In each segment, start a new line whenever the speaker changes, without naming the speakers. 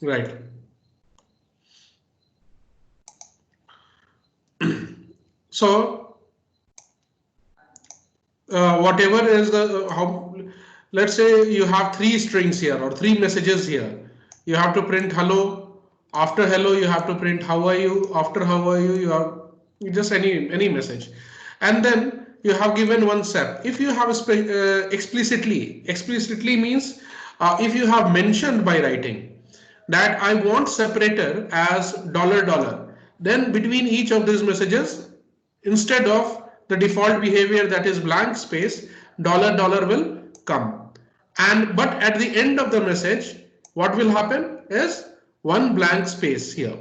Right. So whatever is the how, let's say you have three strings here or three messages here. You have to print hello. After hello, you have to print how are you. After how are you, you have just any message, and then you have given one step. If you have explicitly means if you have mentioned by writing that I want separator as dollar dollar, then between each of these messages, instead of the default behavior that is blank space, dollar dollar will come. And but at the end of the message, what will happen is one blank space here.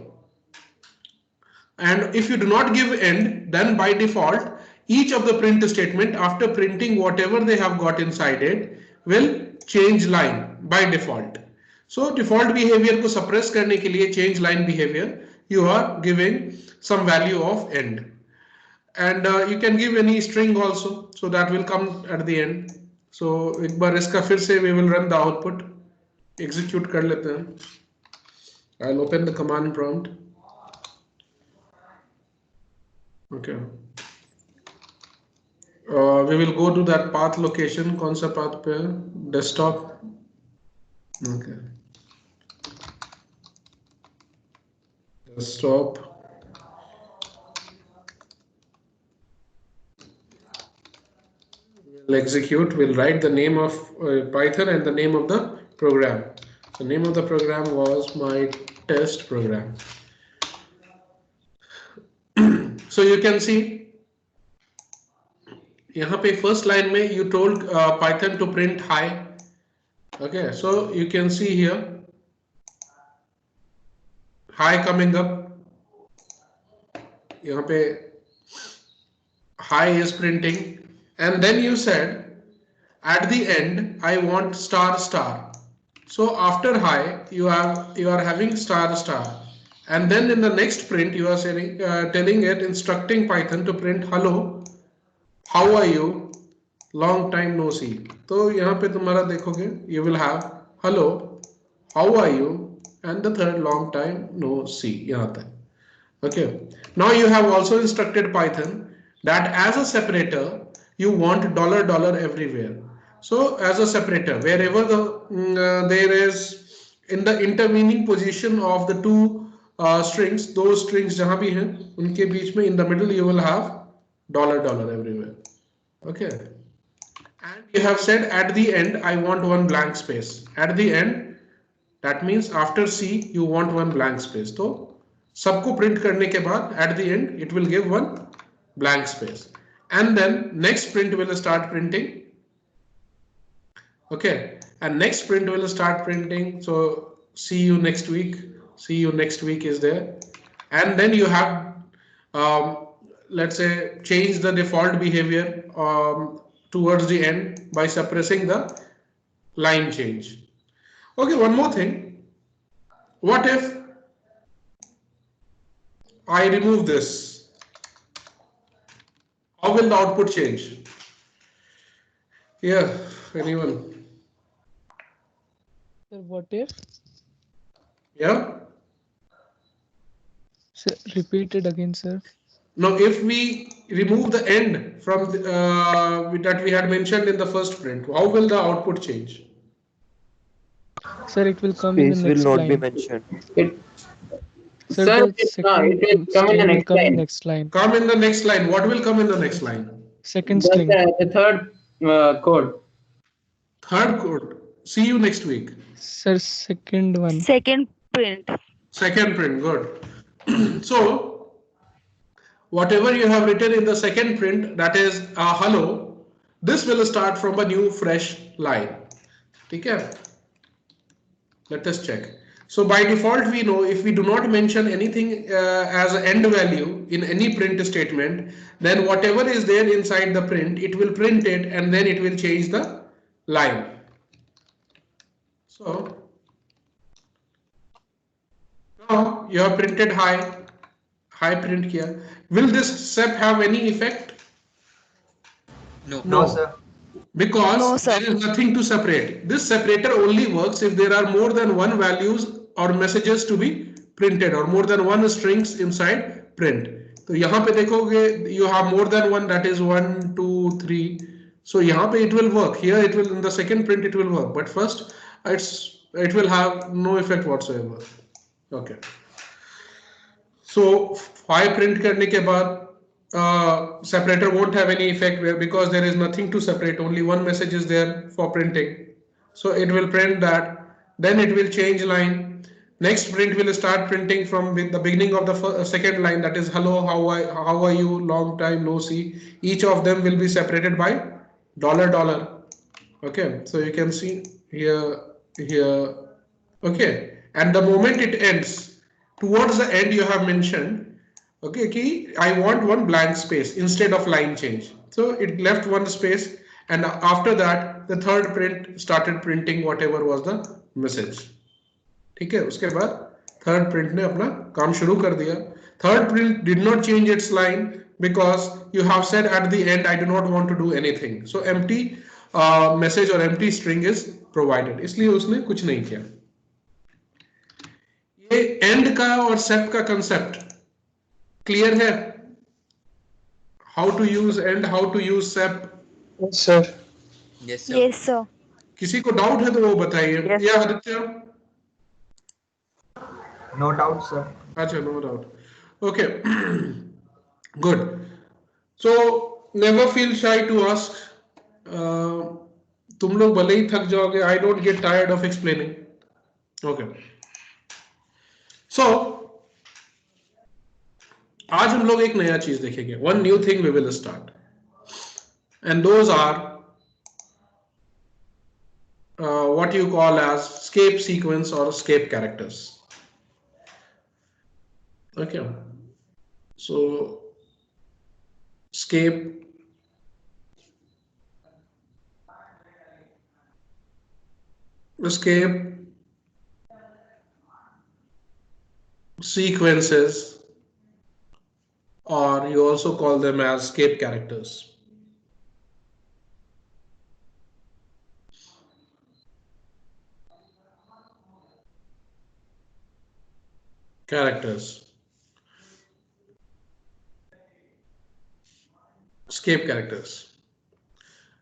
And if you do not give end, then by default, each of the print statement after printing whatever they have got inside it will change line by default. So default behavior को suppress करने के लिए change line behavior, you are giving some value of end. And you can give any string also, so that will come at the end. So एक बार इसका फिर से we will run the output, execute कर लेते हैं. I'll open the command prompt. Okay. We will go to that path location. कौन सा path पे है? Desktop. Okay. Desktop. We'll execute. We'll write the name of Python and the name of the program. The name of the program was my test program. So you can see यहाँ पे first line में you told Python to print hi. Okay, so you can see here hi coming up. यहाँ पे hi is printing, and then you said at the end I want star star. So after hi you are having star star, and then in the next print you are saying telling it, instructing Python to print hello, how are you, long time no see. तो यहाँ पे तुम्हारा देखोगे you will have hello, how are you, and the third long time no see यहाँ तक. Okay, now you have also instructed Python that as a separator you want dollar dollar everywhere. So as a separator, wherever there is in the intervening position of the two strings, those strings जहाँ भी हैं उनके बीच में in the middle you will have dollar dollar everywhere. Okay, and you have said at the end I want one blank space. At the end, that means after C you want one blank space. तो सबको print करने के बाद at the end it will give one blank space, and then next print will start printing. Okay, and next print will start printing. So see you next week. See you next week is there, and then you have let's say change the default behavior towards the end by suppressing the line change. Okay, one more thing. What if I remove this? How will the output change? Yeah, anyone?
Sir, what if?
Yeah.
Sir, repeat it again, sir.
Now, if we remove the end from the, that we had mentioned in the first print, how will the output change?
Sir, it will come in the
Space
next
will not
line.
be mentioned.
Sir,
Sir,
the
it
second
will come in the
string will
next
come in
line.
the next line.
Come in the next line. What will come in the next line?
Second string.
The third code.
Third code. See you next week.
Sir, second one.
Second print.
Second print. Good. So whatever you have written in the second print, that is hello, this will start from a new fresh line. Okay. Let us check. So by default we know if we do not mention anything as an end value in any print statement, then whatever is there inside the print, it will print it and then it will change the line. So now you have printed hi print here. Will this step have any effect?
No, sir.
Because
No, sir.
there is nothing to separate. This separator only works if there are more than one values or messages to be printed or more than one strings inside print. तो यहाँ पे देखोगे you have more than one, that is 1 2 3. So यहाँ पे it will work. Here it will, in the second print it will work, but first it will have no effect whatsoever. Okay. So 5 print करने के बाद separator won't have any effect because there is nothing to separate, only one message is there for printing. So it will print that, then it will change line. Next print will start printing from the beginning of the second line, that is hello, how are you, long time no see. Each of them will be separated by $. Okay, so you can see here. Okay, and the moment it ends, towards the end you have mentioned, okay, key I want one blank space instead of line change. So it left one space, and after that the third print started printing whatever was the message. ठीक है, उसके बाद third print ने अपना काम शुरू कर दिया. Third print did not change its line because you have said at the end I do not want to do anything. So empty message or empty string is provided, इसलिए उसने कुछ नहीं किया. ये एंड का और सेप का concept clear है? How to use end, how to use sep?
Yes, sir.
Yes, sir.
किसी को डाउट है तो वो बताइए.
Yes,
या
sir.
Aditya?
No doubt, sir.
अच्छा, no doubt. Okay. Good. So never feel shy to ask. तुम लोग भले ही थक जाओगे, I don't get tired of explaining. Okay. So आज हम लोग एक नया चीज देखेंगे. One new thing we will start, and those are what you call as escape sequence or escape characters. Okay, so escape sequences, or you also call them as escape characters. Escape characters.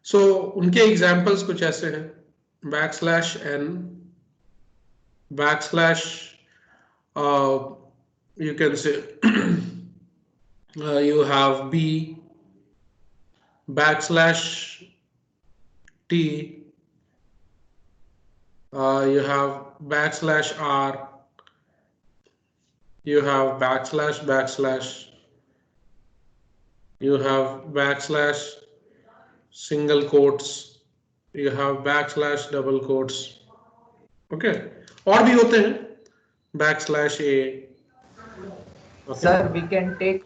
So उनके examples कुछ ऐसे हैं: \n, you can say you have b, \t, you have \r, you have \\, you have single quotes, you have double quotes. Okay, और भी होते हैं \a. Okay.
Sir, we can take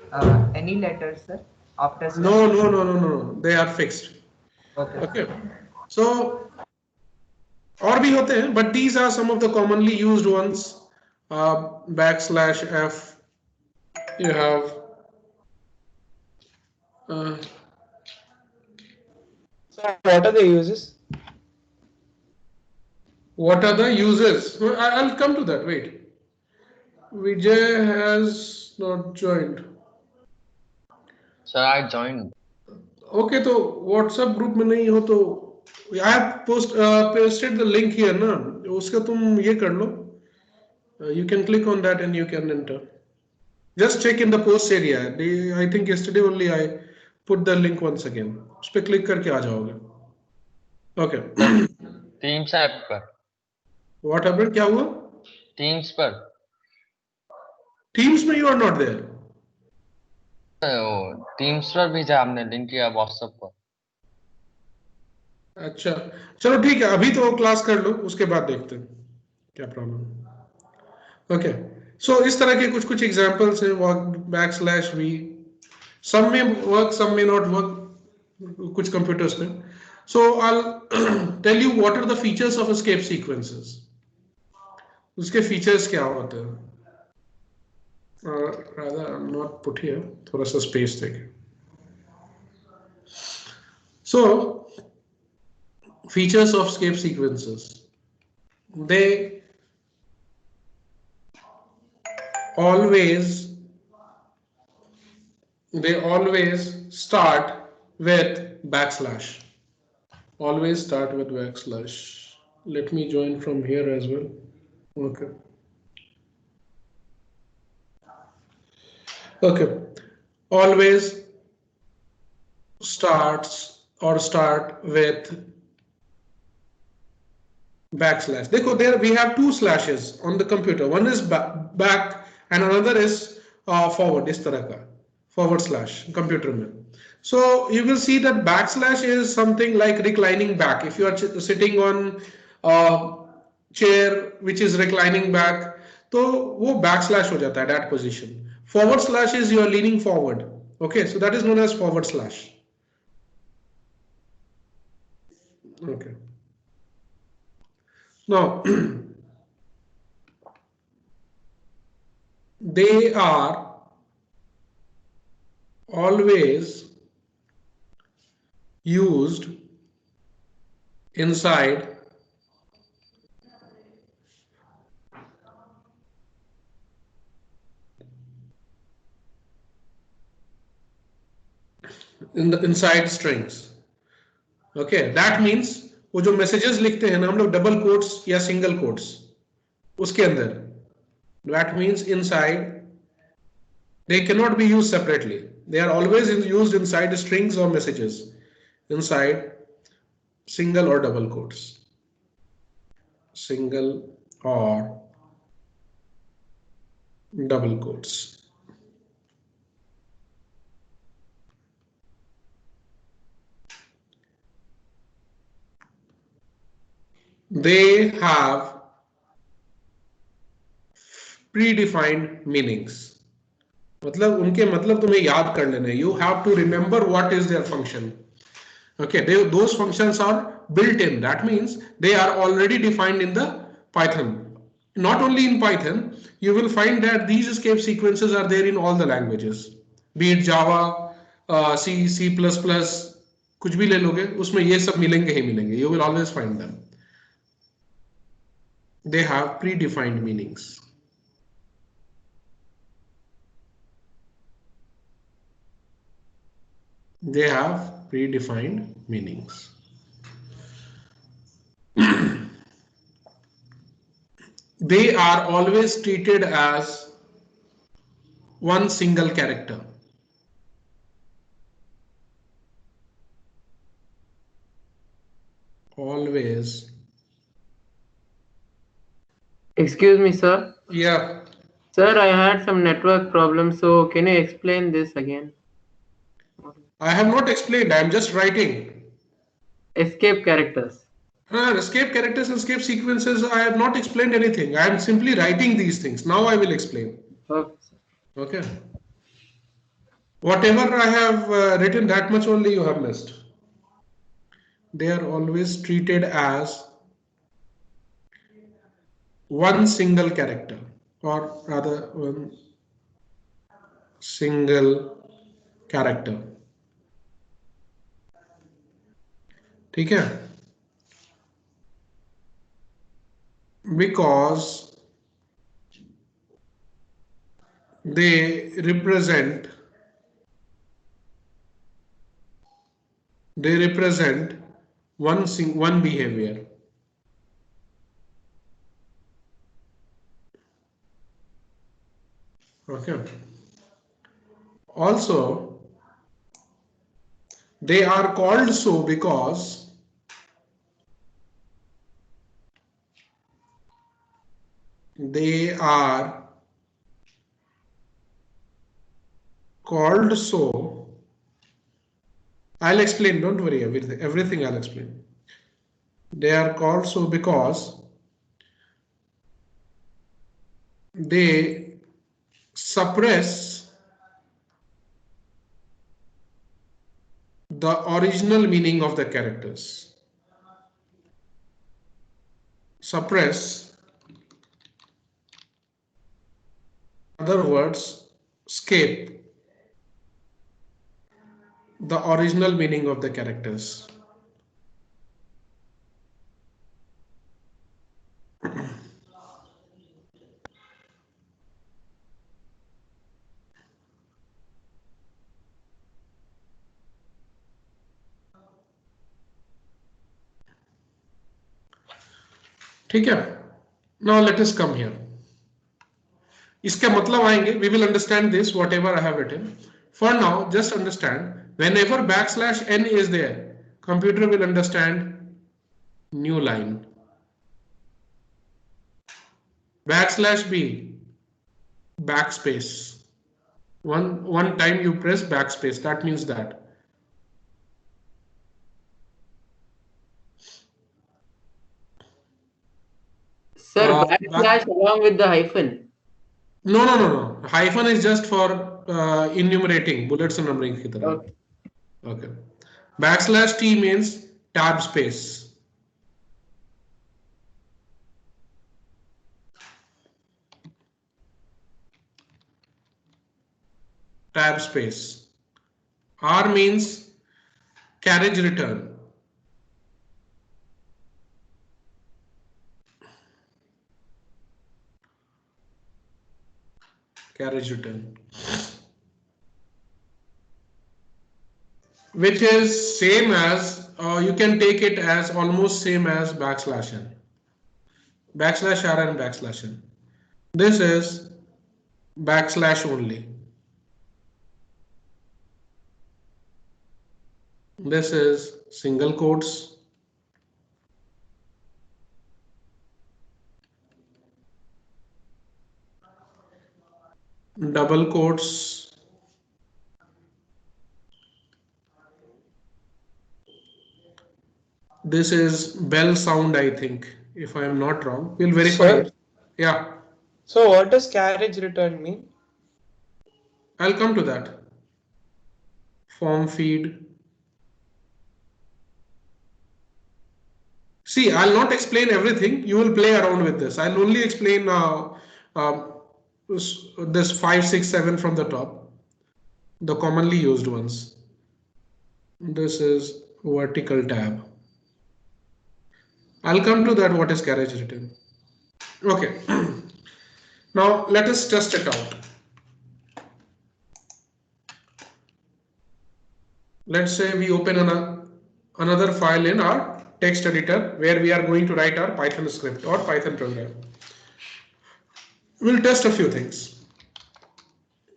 any letter, sir, after.
No. They are fixed. Okay. So और भी होते हैं, but these are some of the commonly used ones. \f. You have
Sir, what are the uses?
What are the uses? I'll come to that. Wait. Vijay has not joined.
Sir, I joined.
Okay, तो WhatsApp group में नहीं हो तो I have pasted the link here ना, उसका तुम ये कर लो. You can click on that and you can enter. Just check in the post area. I think yesterday only I put the link once again. उस पे click करके आ जाओगे. Okay.
Teams app पर.
What happened? क्या हुआ?
Teams पर.
Teams में you are not there.
Teams पर भेजा हमने लिंक किया WhatsApp पर.
अच्छा, चलो ठीक है, अभी तो क्लास कर लो, उसके बाद देखते हैं क्या प्रॉब्लम. ओके, सो इस तरह के कुछ एग्जांपल्स हैं. \v, some may work, some may not work, कुछ कंप्यूटर्स में. So I'll tell you what are the features of escape sequences. उसके फीचर्स क्या होते हैं? Rather, I'm not put here. थोड़ा सा स्पेस देखें. So features of escape sequences. They always start with backslash. Always start with backslash. Let me join from here as well. Okay. Okay. Always start with backslash. देखो, there we have two slashes on the computer. One is back and another is forward. इस तरह का forward slash computer में. So you will see that backslash is something like reclining back. If you are sitting on a chair which is reclining back, तो वो backslash हो जाता है that position. Forward slash is you are leaning forward. Okay, so that is known as forward slash. Okay. Now, they are always used inside inside strings. Okay, that means वो जो messages लिखते हैं ना हम लोग double quotes या single quotes उसके अंदर, that means inside, they cannot be used separately. They are always used inside strings or messages, inside single or double quotes, single or double quotes. They have predefined meanings. मतलब उनके मतलब तुम्हें याद कर लेने. You have to remember what is their function. Okay, those functions are built in. That means they are already defined in the Python. Not only in Python, you will find that these escape sequences are there in all the languages. Be it Java, C, C++, कुछ भी ले लोगे उसमें ये सब मिलेंगे ही मिलेंगे. You will always find them. They have predefined meanings. They have predefined meanings. They are always treated as one single character. Always.
Excuse me, sir.
Yeah.
Sir, I had some network problems, so can you explain this again?
I have not explained. I am just writing.
Escape characters.
Escape characters and escape sequences. I have not explained anything. I am simply writing these things. Now I will explain.
Okay, sir.
Okay. Whatever I have written, that much only you have missed. They are always treated as one single character, or rather one single character. ठीक है? Because they represent one behavior. Okay. Also, they are called so because they are called so. I'll explain, don't worry, everything I'll explain. They are called so because they suppress the original meaning of the characters. Suppress, in other words, escape the original meaning of the characters. ठीक है. Now let us come here. इसका मतलब आएंगे. We will understand this whatever I have written. For now, just understand whenever backslash n is there, computer will understand new line. Backslash b, backspace. One time you press backspace, that means that.
Sir, backslash along with the hyphen.
No. Hyphen is just for enumerating, bullets and numbering की तरह.
Okay.
Okay. Backslash t means tab space. Tab space. R means carriage return. Carriage return. Which is same as, you can take it as almost same as backslash n. Backslash r and backslash n. This is backslash only. This is single quotes. Double quotes. This is bell sound, I think, if I am not wrong. We'll verify
Sir?
it. Yeah,
So what does carriage return mean?
I'll come to that. Form feed. See, I'll not explain everything. You will play around with this. I'll only explain this 5, 6, 7 from the top, the commonly used ones. This is vertical tab. I'll come to that. What is carriage return? Okay. Now let us test it out. Let's say we open another file in our text editor where we are going to write our Python script or Python program. We'll test a few things.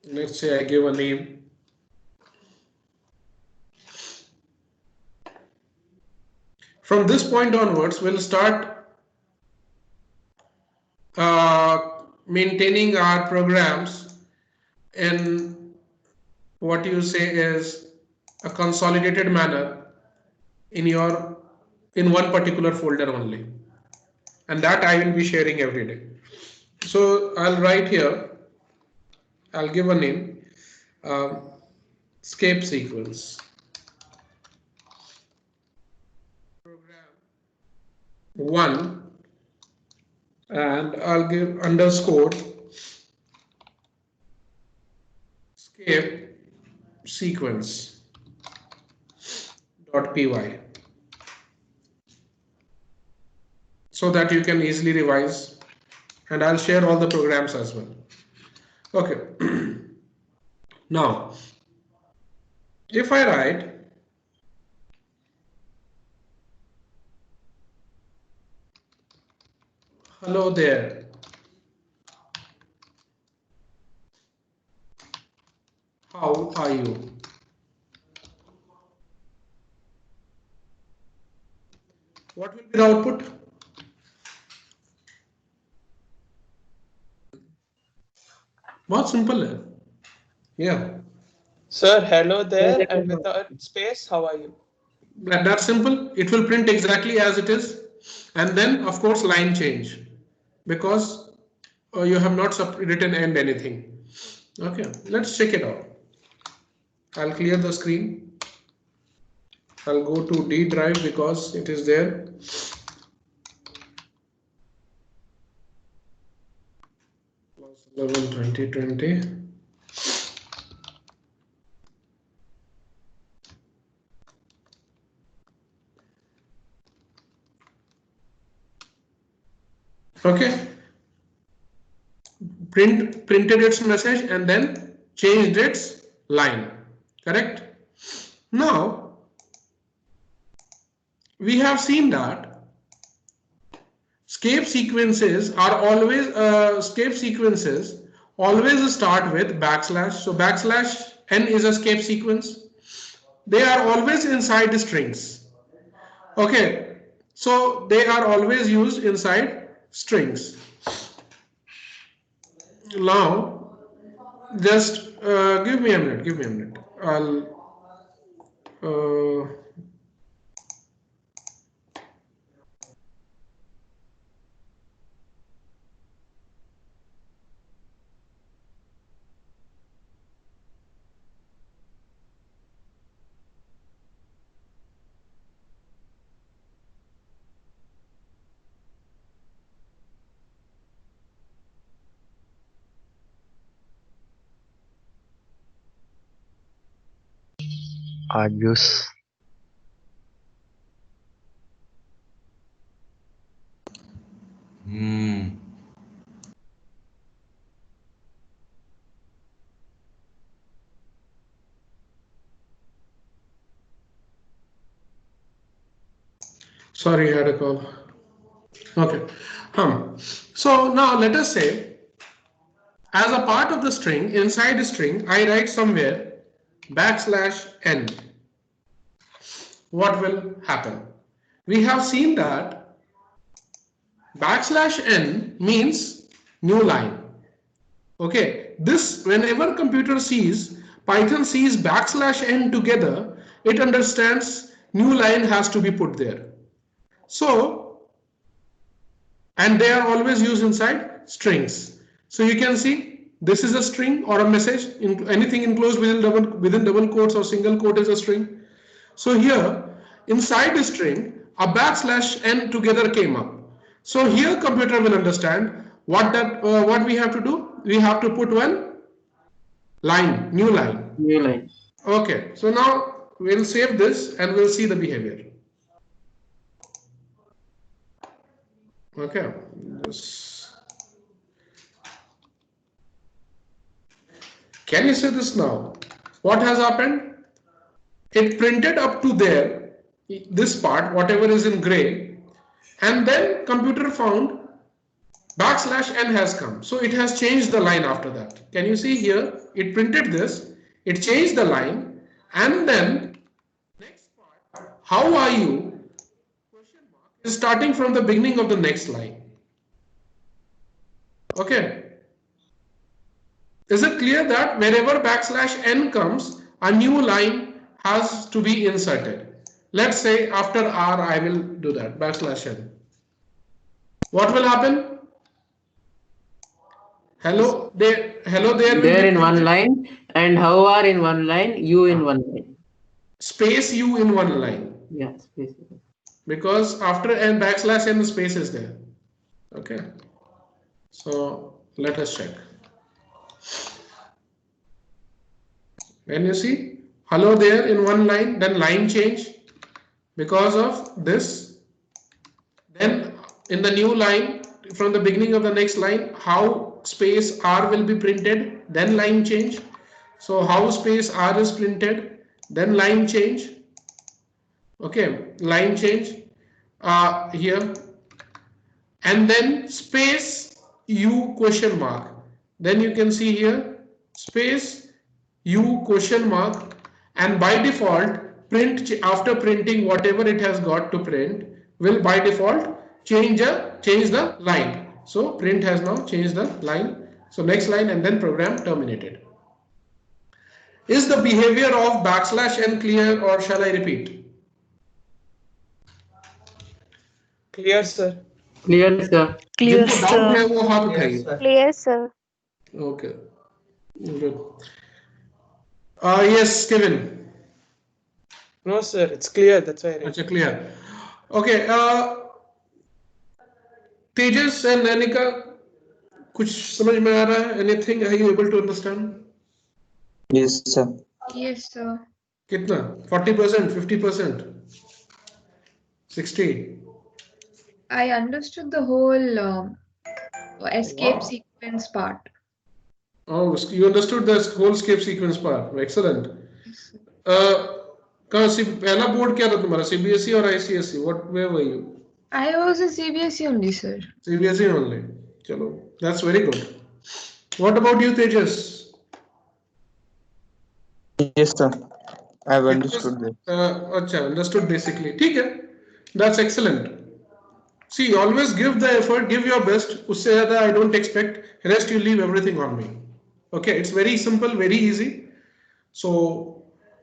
Let's say I give a name. From this point onwards, we'll start maintaining our programs in what you say is a consolidated manner in one particular folder only, and that I will be sharing every day. So I'll write here, I'll give a name, escape sequence. Program 1, and I'll give underscore escape sequence .py, so that you can easily revise, and I'll share all the programs as well. Okay. Now, if I write hello there, how are you? What will be the output? बहुत simple है. Yeah.
Sir, hello there, and without space, how are you?
That's simple. It will print exactly as it is, and then of course line change, because you have not written end anything. Okay, let's check it out. I'll clear the screen. I'll go to D drive because it is there. +11/2020. Okay, printed its message and then changed its line, correct? Now we have seen that escape sequences always start with backslash. So backslash n is a escape sequence. They are always inside strings. Okay, so they are always used inside strings. Now, just give me a minute. I'll
Argus.
sorry, I had a call. Okay. So now let us say, as a part of the string, inside the string, I write somewhere backslash n. What will happen? We have seen that backslash n means new line. Okay, this whenever computer sees, Python sees backslash n together, it understands new line has to be put there. So, and they are always used inside strings. So you can see this is a string or a message. Anything enclosed within double quotes or single quote is a string. So here inside the string, a backslash n together came up. So here computer will understand what we have to do. We have to put one line, new line.
New line.
Okay, so now we'll save this and we'll see the behavior. Okay, can you see this now? What has happened? It printed up to there, this part, whatever is in gray, and then computer found backslash n has come. So it has changed the line after that. Can you see here? It printed this, it changed the line, and then next part, how are you? Is starting from the beginning of the next line. Okay. Is it clear that wherever backslash n comes, a new line has to be inserted? Let's say after R, I will do that, backslash n. What will happen? Hello there.
There in one line, and how are in one line, you in one line.
Space u in one line.
Yeah, space.
Because after n backslash n space is there. Okay. So let us check. When you see hello there in one line, then line change because of this. Then in the new line, from the beginning of the next line, how space R will be printed, then line change. So how space R is printed, then line change. Okay, line change here, and then space u question mark. Then you can see here space u question mark, and by default print after printing whatever it has got to print will by default change the line. So print has now changed the line. So next line, and then program terminated. Is the behavior of backslash n clear, or shall I repeat?
Clear, sir.
Clear, sir.
Clear,
जिनको doubt है
sir.
वो हाथ
Yes,
उठाइए.
sir.
Clear, sir.
Okay, good. Yes, Kevin.
No, sir. It's clear. That's why I read.
अच्छा, clear. Okay. Tejas and Nanika, कुछ समझ में आ रहा है? Anything? Are you able to understand?
Yes, sir.
Yes, sir.
कितना? 40%, 50%, 60.
I understood the whole escape
Wow.
sequence part.
Oh, you understood the whole escape sequence part. Excellent. कहाँ से पहला board क्या था तुम्हारा? CBSE or ICSE? Where were you?
I was a CBSE only, sir.
CBSE only. Chalo, that's very good. What about you, Tejas?
Yes, sir. I've
It was,
understood this.
अच्छा, understood basically. ठीक है, that's excellent. See, always give the effort, give your best. उससे ज़्यादा I don't expect. Rest you leave everything on me. Okay, it's very simple, very easy. So,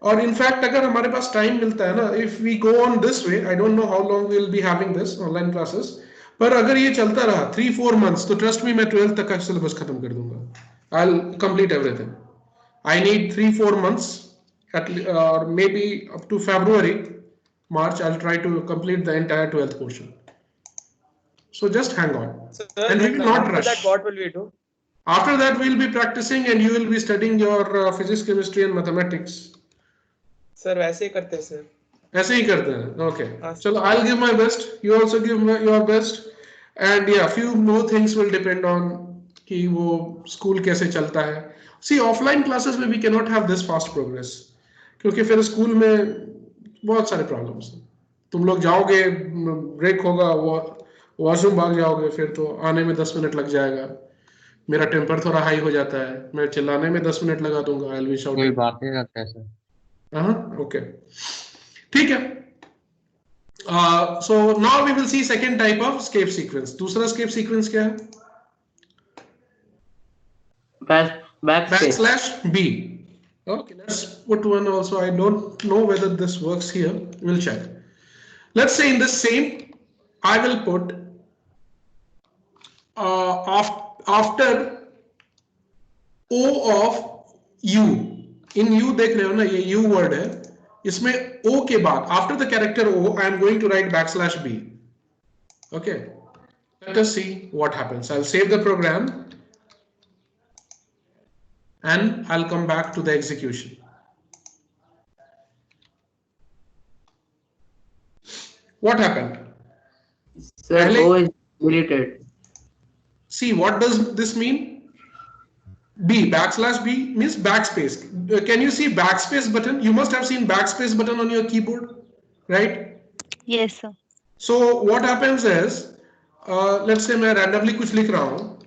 और in fact अगर हमारे पास time मिलता है ना, if we go on this way, I don't know how long we will be having this online classes. पर अगर ये चलता रहा 3-4 months, तो trust me मैं 12th तक का syllabus खत्म कर दूंगा. I'll complete everything. I need 3-4 months, or maybe up to February, March. I'll try to complete the entire 12th portion. So just hang on.
Sir,
And we will not
after
rush.
that, what will we do?
After that, we'll be practicing and you will be studying your physics, chemistry and mathematics.
Sir, वैसे ही करते हैं sir.
ऐसे ही करते हैं. Okay.
हाँ,
So I'll give my best. You also give your best. And yeah, few more things will depend on कि वो school कैसे चलता है. See, offline classes में we cannot have this fast progress. क्योंकि फिर school में बहुत सारे problems हैं. तुम लोग जाओगे, break होगा, वॉशरूम भाग जाओगे, फिर तो आने में 10 मिनट लग जाएगा. मेरा टेम्पर थोड़ा हाई हो जाता है, मैं चिल्लाने में 10 मिनट लगा दूंगा. I'll be shouting.
कोई बात नहीं करता है सर.
हाँ, ओके, ठीक है. So now we will see second type of escape sequence. दूसरा escape sequence क्या है?
Backspace.
/B. Okay, let's put one also. I don't know whether this works here. We'll check. Let's say in the same, I will put after O of U. In U देख रहे हो ना, ये U word है. इसमें O के बाद after the character O, I am going to write /B. Okay. Let us see what happens. I'll save the program and I'll come back to the execution. What happened?
Sir, O is deleted.
See, what does this mean? B, /B means backspace. Can you see backspace button? You must have seen backspace button on your keyboard, right?
Yes, sir.
So what happens is, let's say मैं randomly कुछ लिख रहा हूँ.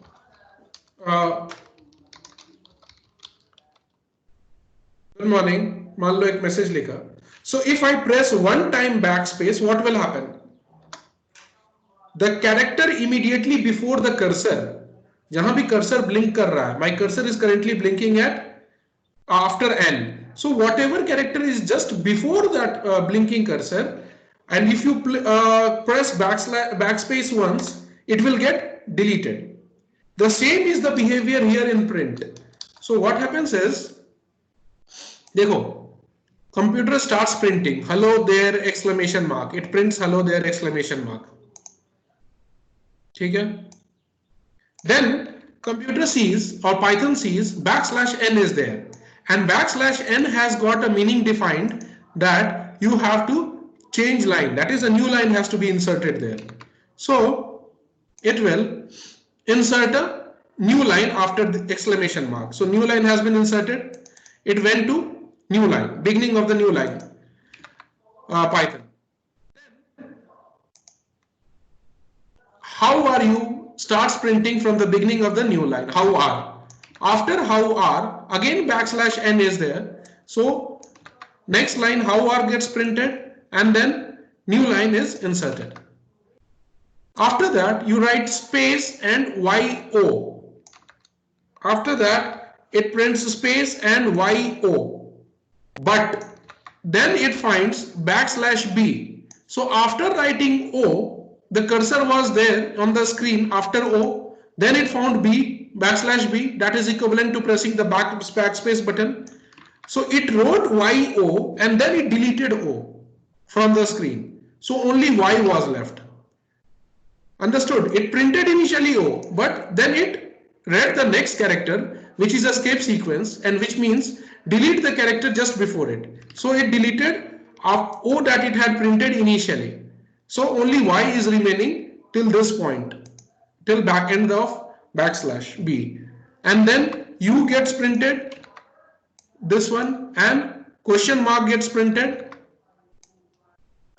Good morning. मान लो एक message लिखा. So if I press one time backspace, what will happen? The character immediately before the cursor, जहां भी cursor blink कर रहा है, my cursor is currently blinking at after N. So whatever character is just before that blinking cursor, and if you press backspace once, it will get deleted. The same is the behavior here in print. So what happens is, देखो, computer starts printing hello there exclamation mark. It prints hello there exclamation mark. ठीक है? Then computer sees or Python sees \n is there, and \n has got a meaning defined that you have to change line. That is, a new line has to be inserted there. So it will insert a new line after the exclamation mark. So new line has been inserted. It went to new line, beginning of the new line. Python. How are you starts printing from the beginning of the new line. How are. After how are, again \n is there. So next line how are gets printed, and then new line is inserted. After that you write space and yo. After that it prints space and yo. But then it finds \b. So after writing O, the cursor was there on the screen after O, then it found B, \b, that is equivalent to pressing the backspace button. So it wrote yo and then it deleted O from the screen. So only Y was left. Understood? It printed initially O, but then it read the next character, which is escape sequence, and which means delete the character just before it. So it deleted O that it had printed initially. So only Y is remaining till this point, till back end of \b, and then U gets printed, this one, and question mark gets printed,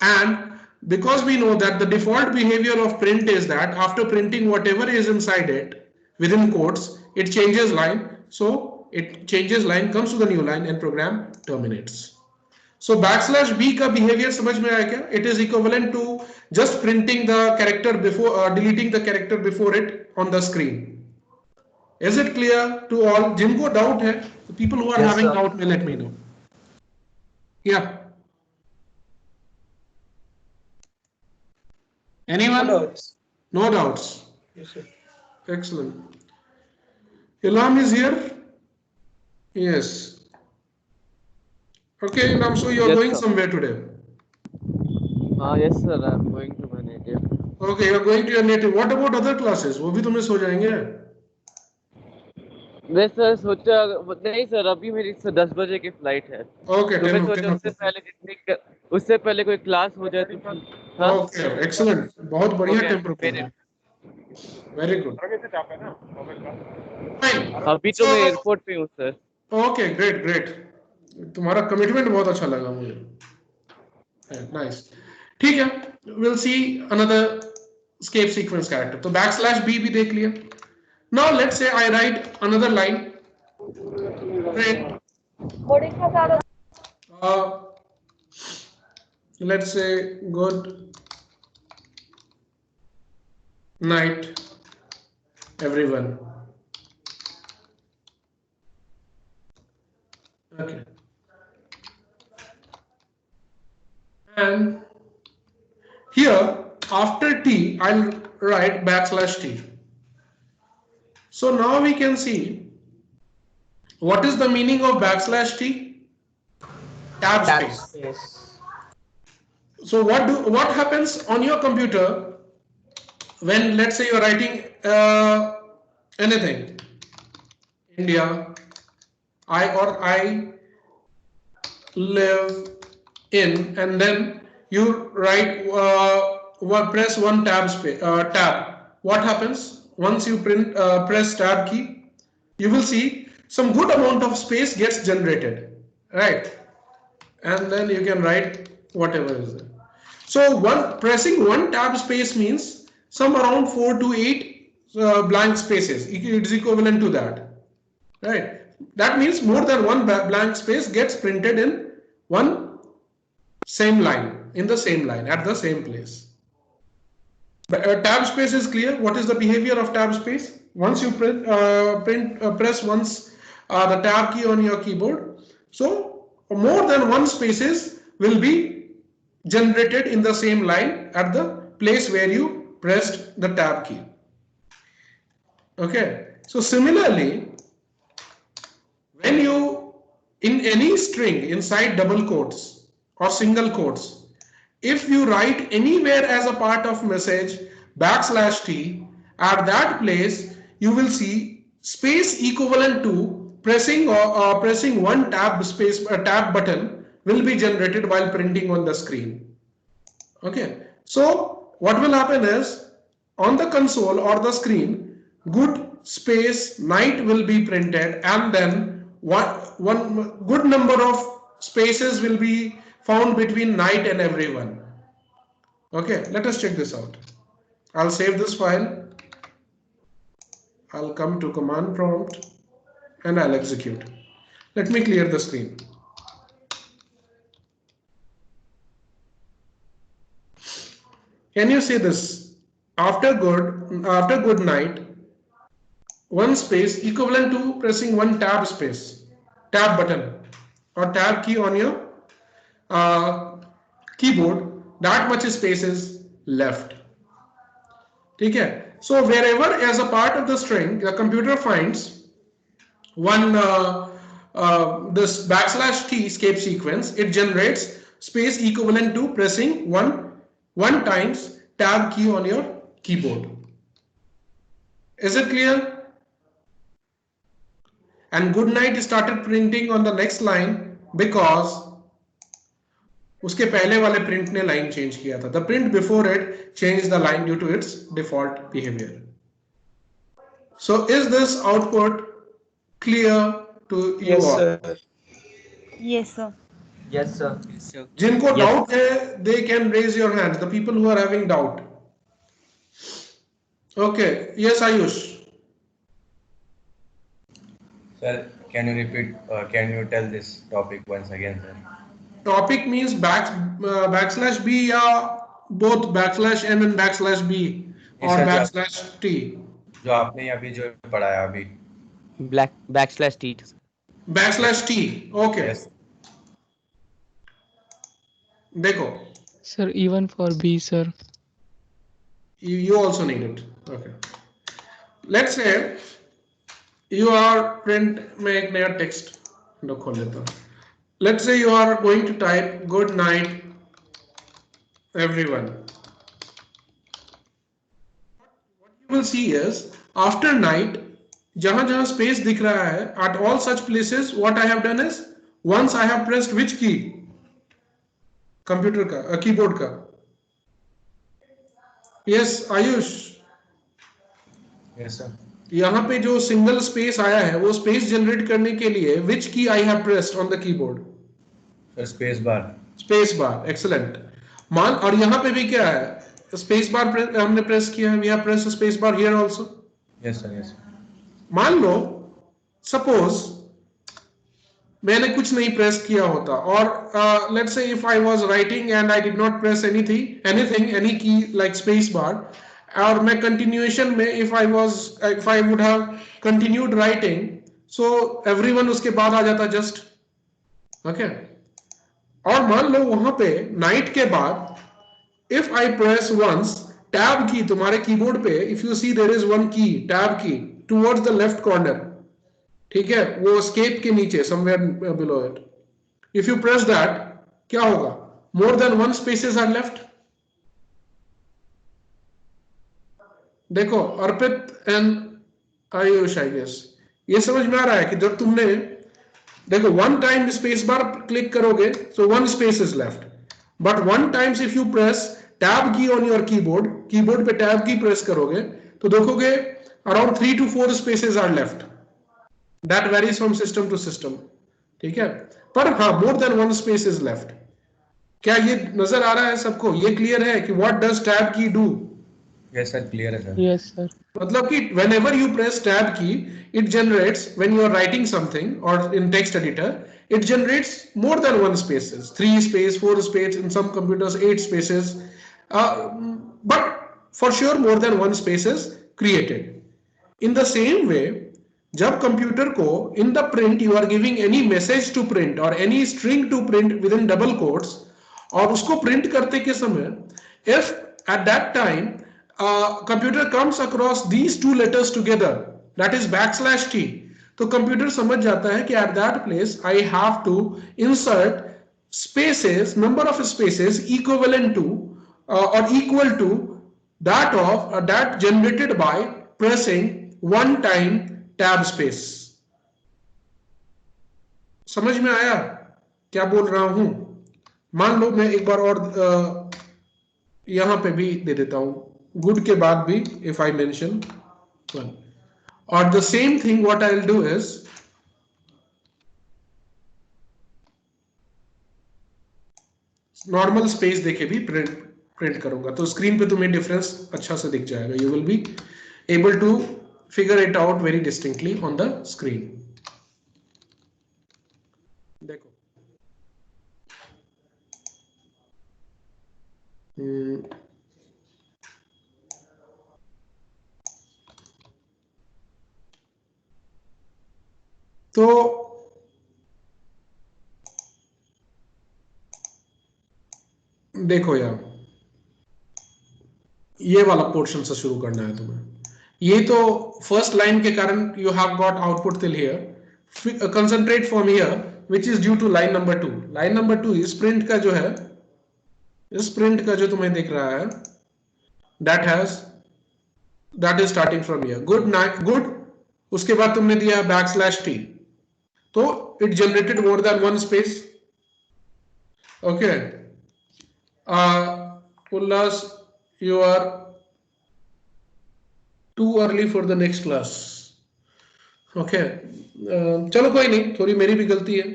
and because we know that the default behavior of print is that after printing whatever is inside it within quotes, it changes line. So it changes line, comes to the new line, and program terminates. So backslash b का behavior समझ में आया क्या? It is equivalent to just printing the character before, deleting the character before it on the screen. Is it clear to all? जिनको doubt है, the people who are
Yes,
having
sir.
doubt may let me know. Yeah. Anyone?
No doubts.
No doubts.
Yes, sir.
Excellent. Ilham is here? Yes. Okay, Ilham, so you are
Yes,
going
sir.
somewhere today.
Yes, sir. I'm going to my native.
Okay, you are going to your native. What about other classes? वो भी तुम्हें सो जाएंगे?
नहीं sir सोचा नहीं sir अभी मेरी 10 बजे की फ्लाइट है
Okay,
तो मैं
10
सोचा उससे पहले कोई क्लास हो जाए तो हाँ?
Okay, excellent. बहुत बढ़िया
Okay,
time proposal. Very good. Fine.
अभी तो
So-
मैं एयरपोर्ट पे हूँ सर
Okay, great, great. तुम्हारा कमिटमेंट बहुत अच्छा लगा मुझे. Nice. ठीक है. We'll see another escape sequence character. तो backslash b भी देख लिया. Now let's say I write another line. Print. Let's say good night, everyone. Okay. And here after T, I'll write backslash T. So now we can see what is the meaning of backslash T? Tab
Tab
space.
space.
So what happens on your computer when, let's say, you're writing anything, India, I live in, and then you write press one tab space tab. What happens once you press tab key? You will see some good amount of space gets generated, right? And then you can write whatever is there. So pressing one tab space means some around 4 to 8 blank spaces. It is equivalent to that, right? That means more than one blank space gets printed in one same line, in the same line, at the same place. Tab space is clear. What is the behavior of tab space? Once you press once the tab key on your keyboard, so more than one spaces will be generated in the same line at the place where you pressed the tab key. Okay, so similarly, when you in any string inside double quotes or single quotes, if you write anywhere as a part of message backslash T, at that place you will see space equivalent to pressing one tab button will be generated while printing on the screen. Okay, so what will happen is on the console or the screen, good space night will be printed, and then one good number of spaces will be found between night and everyone. Okay, let us check this out. I'll save this file. I'll come to command prompt and I'll execute. Let me clear the screen. Can you see this? After good night, one space equivalent to pressing one tab button or tab key on your keyboard. That much space is left. Okay. So wherever as a part of the string the computer finds one this backslash T escape sequence, it generates space equivalent to pressing one times tab key on your keyboard. Is it clear? And good night started printing on the next line because उसके पहले वाले print ने line change किया था. The print before it changed the line due to its default behavior. So is this output clear to you
Yes,
all?
sir.
Yes, sir.
Yes, sir.
Yes, sir.
जिनको
Yes.
Doubt है they can raise your hands, the people who are having doubt. Okay, yes Ayush.
Sir, can you repeat? Can you tell this topic once again, sir?
Topic means backslash b या both backslash n and backslash b
Yes,
or
sir,
backslash t.
जो आपने अभी जो पढ़ाया अभी.
Backslash T.
Backslash t. Okay.
Yes.
देखो.
Sir, even for B, sir.
You also need it. Okay. Let's say you are print में एक नया text खोल लेता हूँ. Let's say you are going to type good night everyone. What you will see is after night जहां जहां space दिख रहा है at all such places what I have done is once I have pressed which key? Computer का keyboard का. Yes Ayush.
Yes, sir.
यहाँ पे जो सिंगल स्पेस आया है वो स्पेस जनरेट करने के लिए विच की I have pressed on the keyboard?
Sir, space bar.
Space bar. Excellent. मान और यहाँ पे भी क्या है? स्पेस बार हमने प्रेस किया है. We have pressed space bar here also.
Yes, sir. Yes, sir.
मान लो सपोज मैंने कुछ नहीं प्रेस किया होता और let's say if I was writing and I did not press anything any की लाइक स्पेस बार और मैं कंटिन्यूएशन में if I would have continued writing so everyone उसके बाद आ जाता जस्ट. ओके. और मान लो वहां पे नाइट के बाद if I press once tab key तुम्हारे कीबोर्ड पे if you see there is one key tab key towards the left corner. ठीक है, वो एस्केप के नीचे somewhere below it. If you press that क्या होगा? More than one spaces are left. देखो Arpit and Ayush I guess ये समझ में आ रहा है कि जब तुमने देखो one time space bar click करोगे so one space is left but one times if you press tab key on your keyboard पे टैब की प्रेस करोगे तो देखोगे around 3 to 4 spaces are left. That varies from system to system. ठीक है, पर हाँ more than one space is left. क्या ये नजर आ रहा है सबको? ये क्लियर है कि व्हाट डज टैब की डू?
Yes, sir. Clear है, sir.
Yes, sir.
मतलब कि whenever you press tab key, it generates when you are writing something or in text editor, it generates more than one spaces, 3 space, 4 space, in some computers 8 spaces, but for sure more than one space is created. In the same way, जब computer को in the print you are giving any message to print or any string to print within double quotes और उसको print करते के समय if at that time computer comes across these two letters together that is backslash t तो computer समझ जाता है कि at that place I have to insert spaces, number of spaces equivalent to or equal to that of that generated by pressing one time tab space. समझ में आया क्या बोल रहा हूं? मान लो मैं एक बार और यहां पे भी दे देता हूं गुड के बाद भी if I mention one or the same thing what I'll do is normal space देके भी प्रिंट करूंगा तो स्क्रीन पे तुम्हें डिफरेंस अच्छा से दिख जाएगा. You will be able to figure it out very distinctly on the screen. देखो तो देखो यार ये वाला पोर्शन से शुरू करना है तुम्हें. ये तो फर्स्ट लाइन के कारण you have got output till here. Concentrate from here which is due to line number 2. Line number 2 is print का जो है इस प्रिंट का जो तुम्हें दिख रहा है that is starting from here good night good. उसके बाद तुमने दिया बैकस्लैश टी तो it generated more than one space. Okay. Ullas, you are too early for the next class. Okay. चलो कोई नहीं, थोड़ी मेरी भी गलती है.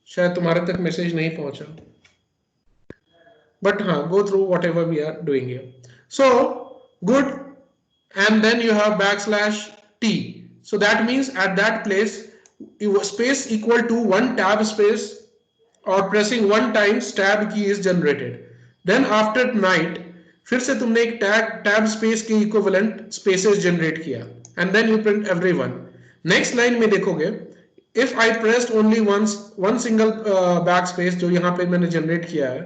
शायद तुम्हारे तक मैसेज नहीं पहुंचा, but go through whatever we are doing here. So good, and then you have backslash t. So that means at that place space equal to one tab space or pressing one times tab key is generated. Then after night फिर से तुमने एक tab space के equivalent spaces generate किया, and then you print everyone. Next line में देखोगे, if I pressed only one single backspace जो यहाँ पे मैंने generate किया है,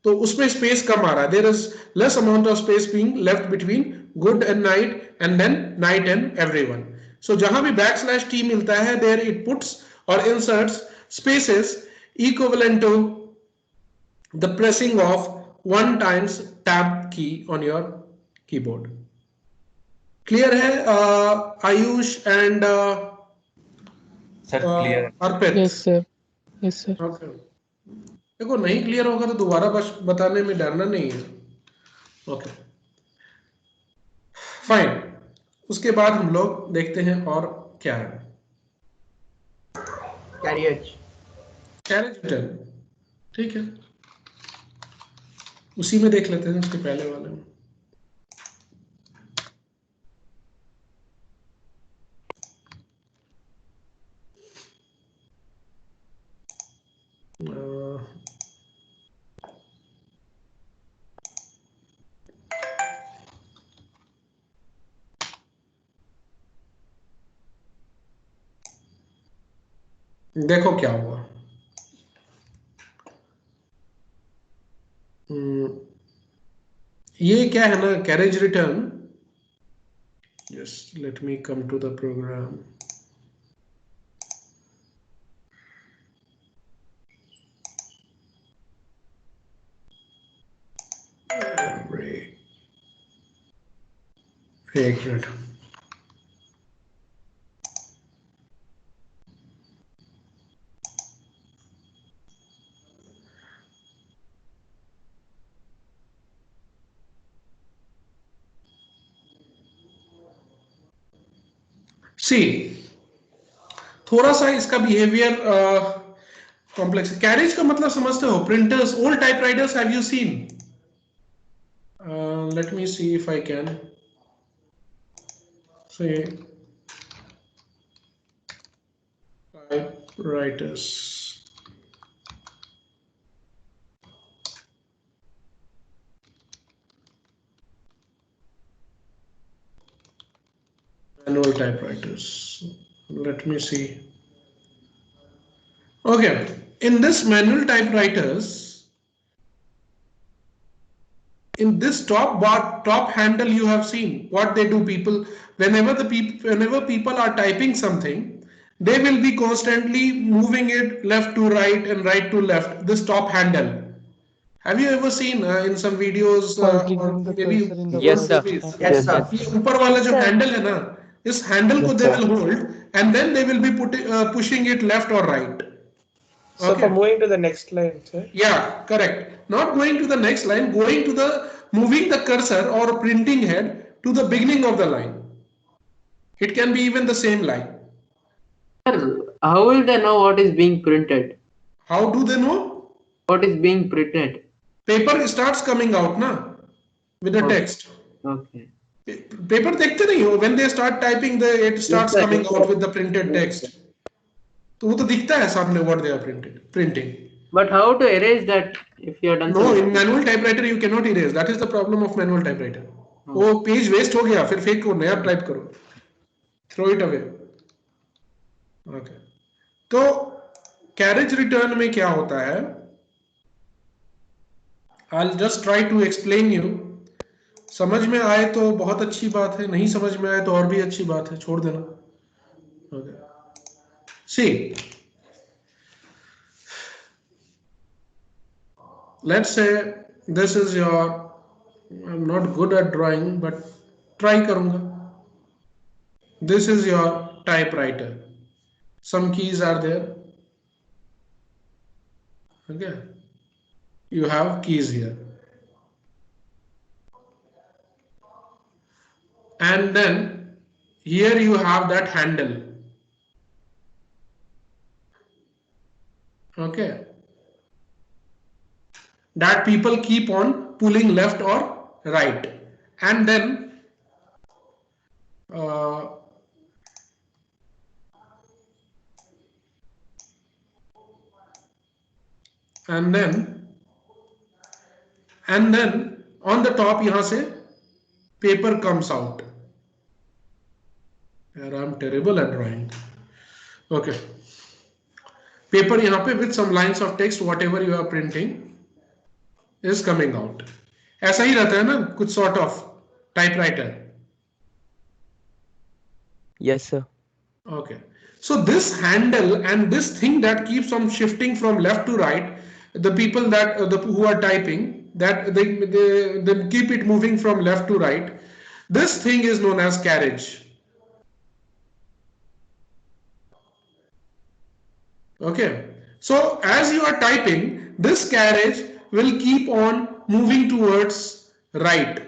तो उसमें स्पेस कम आ रहा है. There is less amount of space being left between good and night and then night and everyone. So जहां भी बैकस्लैश टी मिलता है, देयर इट पुट्स और inserts spaces equivalent to the pressing of one times tab key on your keyboard. Clear है Ayush and
sir clear?
Arpit?
Yes, sir. Yes, sir.
Okay. देखो नहीं clear होगा तो दोबारा बस बताने में डरना नहीं है. Okay fine. उसके बाद हम लोग देखते हैं और क्या है.
Carriage
return. ठीक है, उसी में देख लेते हैं, उसके पहले वाले में. देखो क्या हुआ. ये क्या है ना, carriage return. Yes, let me come to the program. एक मिनट. सी थोड़ा सा इसका बिहेवियर कॉम्प्लेक्स. कैरेज का मतलब समझते हो? Printers, old typewriters, have you seen? Let me see if I can say typewriters. Manual typewriters. Let me see. Okay, in this manual typewriters, in this top handle, you have seen what they do. People, whenever people are typing something, they will be constantly moving it left to right and right to left. This top handle. Have you ever seen in some videos? Or maybe
Yes, sir.
Yes, sir.
ऊपर वाला जो handle है ना, इस handle को they will hold and then they will be pushing it left or right.
So for moving to the next line, sir.
Yeah, correct. Not going to the next line, going to the moving the cursor or printing head to the beginning of the line. It can be even the same line.
How will they know what is being printed?
How do they know?
What is being printed?
Paper starts coming out na with the text.
Okay.
Paper देखते नहीं हो? When they start typing, it starts
Yes, sir.
coming out with the printed text. तो वो तो दिखता है सामने what they are printing.
But how to erase that if you are done?
No, in manual typewriter you cannot erase. That is the problem of manual typewriter. वो page waste हो गया, फिर फेंक को नया टाइप करो. Throw it away. Okay. तो carriage return में क्या होता है? I'll just try to explain you. समझ में आए तो बहुत अच्छी बात है, नहीं समझ में आए तो और भी अच्छी बात है, छोड़ देना. Okay. See, let's say this is your, I'm not good at drawing but try करूंगा. This is your typewriter. Some keys are there. Okay, you have keys here, and then here you have that handle. Okay, that people keep on pulling left or right, and then and then on the top यहाँ से paper comes out. I'm terrible at drawing. Okay, paper यहाँ पे with some lines of text, whatever you are printing is coming out. ऐसा ही रहता है ना कुछ sort of typewriter.
Yes, sir.
Okay, so this handle and this thing that keeps on shifting from left to right, the people that who are typing, that they keep it moving from left to right. This thing is known as carriage. Okay, so as you are typing, this carriage will keep on moving towards right.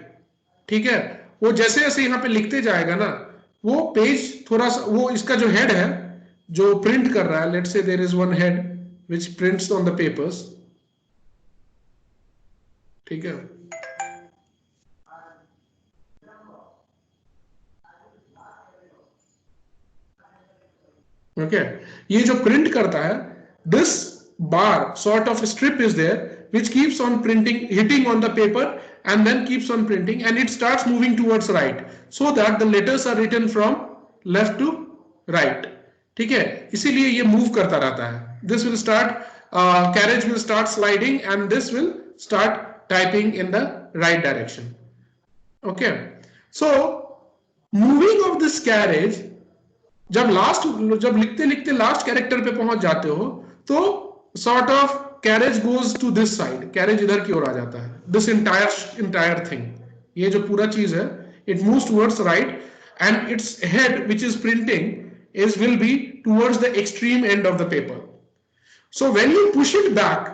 ठीक है, वो जैसे जैसे यहाँ पे लिखते जाएगा ना, वो पेज थोड़ा सा, वो इसका जो हेड है जो प्रिंट कर रहा है, let's say there is one head which prints on the papers. ठीक है, ओके, ये जो प्रिंट करता है, this bar sort of strip is there which keeps on printing, hitting on the paper and then keeps on printing, and it starts moving towards right so that the letters are written from left to right. ठीक है, इसीलिए ये move करता रहता है. This will start, carriage will start sliding and this will start typing in the right direction. Okay, so moving of this carriage, जब लिखते लिखते लास्ट कैरेक्टर पे पहुंच जाते हो तो sort of carriage goes to this side, carriage इधर की ओर आ जाता है. This entire thing, ये जो पूरा चीज है, it moves towards right and its head which is printing will be towards the extreme end of the paper. So when you push it back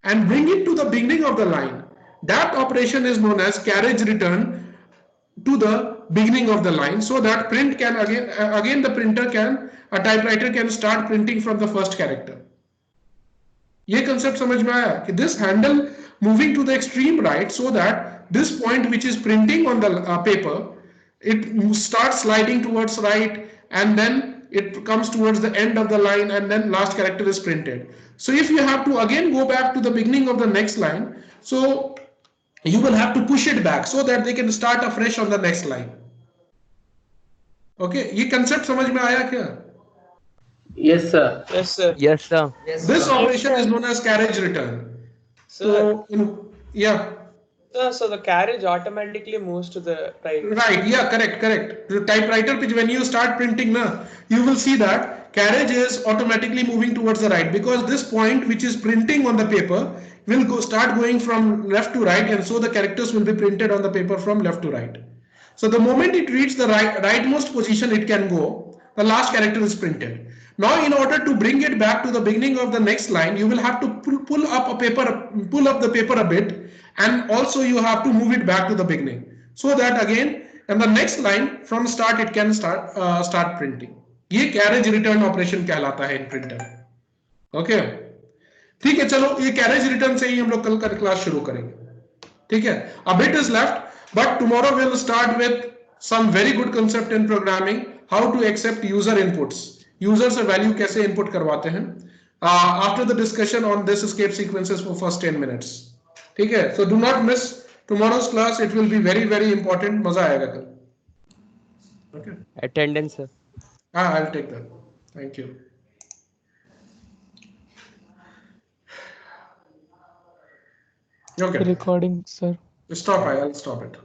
and bring it to the beginning of the line, that operation is known as carriage return to the beginning of the line, so that print can again a typewriter can start printing from the first character. ये concept समझ में आया कि this handle moving to the extreme right so that this point which is printing on the paper it start sliding towards right and then it comes towards the end of the line and then last character is printed. So if you have to again go back to the beginning of the next line, so you will have to push it back so that they can start afresh on the next line. Okay, ये concept समझ में आया क्या?
Yes, sir.
Yes, sir.
Yes, sir.
This operation is known as carriage return.
Sir,
So yeah.
so the carriage automatically moves to the right.
Right, yeah, correct. The typewriter, when you start printing, you will see that carriage is automatically moving towards the right because this point which is printing on the paper will start going from left to right, and so the characters will be printed on the paper from left to right. So the moment it reaches the rightmost position it can go, the last character is printed. Now in order to bring it back to the beginning of the next line, you will have to pull up the paper a bit, and also you have to move it back to the beginning so that again in the next line from start it can start printing. ये carriage return operation कहलाता है in printer. Okay, ठीक है, चलो ये carriage return से ही हम लोग कल का क्लास शुरू करेंगे. ठीक है, a bit is left, but tomorrow we'll start with some very good concept in programming, how to accept user inputs. User से वैल्यू कैसे इनपुट करवाते हैं, after the discussion on this escape sequences for first 10 minutes. ठीक है, so do not miss tomorrow's class, it will be very very important, मजा आएगा कल. Okay,
Attendance, sir.
I will take that. Thank you. Okay,
Recording, sir.
stop. I'll stop it.